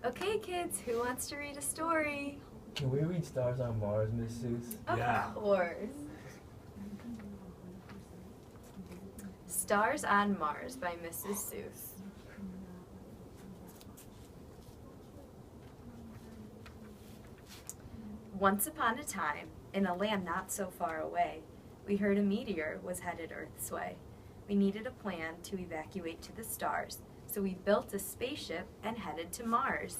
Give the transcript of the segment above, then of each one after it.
Okay, kids, who wants to read a story? Can we read Stars on Mars, Miss Seuss? Of course. Stars on Mars by Mrs. Seuss. Once upon a time, in a land not so far away, we heard a meteor was headed Earth's way. We needed a plan to evacuate to the stars, so we built a spaceship and headed to Mars.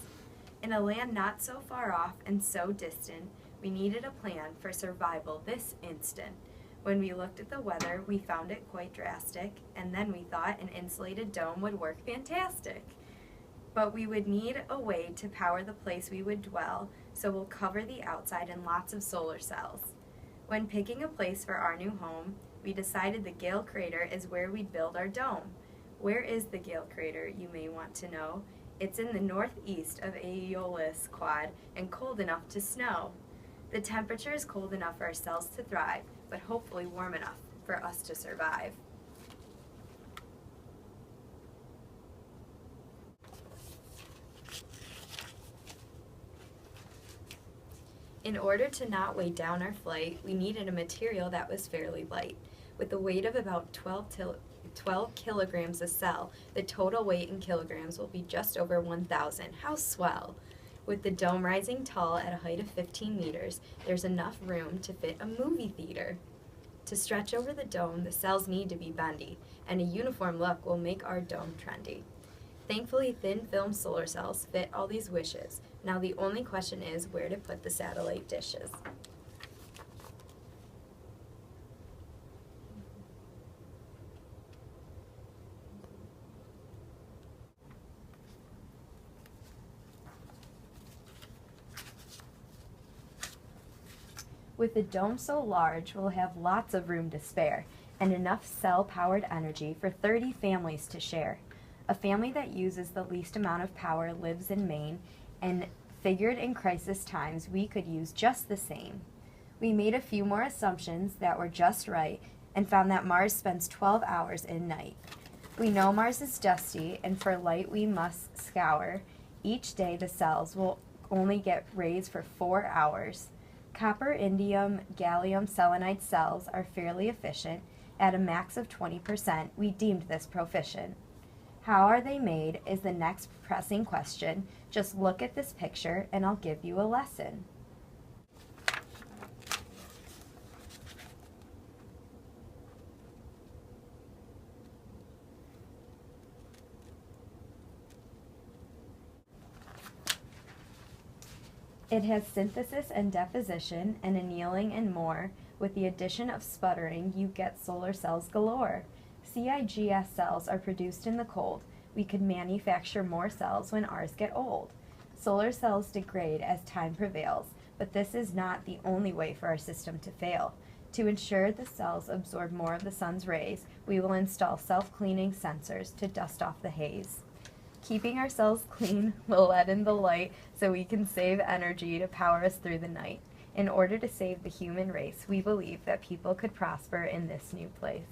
In a land not so far off and so distant, we needed a plan for survival this instant. When we looked at the weather, we found it quite drastic, and then we thought an insulated dome would work fantastic. But we would need a way to power the place we would dwell, so we'll cover the outside in lots of solar cells. When picking a place for our new home, we decided the Gale Crater is where we'd build our dome. Where is the Gale Crater, you may want to know? It's in the northeast of Aeolus Quad and cold enough to snow. The temperature is cold enough for our cells to thrive, but hopefully warm enough for us to survive. In order to not weigh down our flight, we needed a material that was fairly light. With a weight of about 12 kilograms a cell, the total weight in kilograms will be just over 1,000. How swell! With the dome rising tall at a height of 15 meters, there's enough room to fit a movie theater. To stretch over the dome, the cells need to be bendy, and a uniform look will make our dome trendy. Thankfully, thin film solar cells fit all these wishes. Now the only question is where to put the satellite dishes. With a dome so large, we'll have lots of room to spare and enough cell-powered energy for 30 families to share. A family that uses the least amount of power lives in Maine, and figured in crisis times we could use just the same. We made a few more assumptions that were just right and found that Mars spends 12 hours in night. We know Mars is dusty, and for light we must scour. Each day the cells will only get rays for 4 hours. Copper, indium, gallium selenide cells are fairly efficient. At a max of 20%, we deemed this proficient. How are they made is the next pressing question. Just look at this picture and I'll give you a lesson. It has synthesis and deposition and annealing and more. With the addition of sputtering, you get solar cells galore. CIGS cells are produced in the cold. We could manufacture more cells when ours get old. Solar cells degrade as time prevails, but this is not the only way for our system to fail. To ensure the cells absorb more of the sun's rays, we will install self-cleaning sensors to dust off the haze. Keeping our cells clean will let in the light so we can save energy to power us through the night. In order to save the human race, we believe that people could prosper in this new place.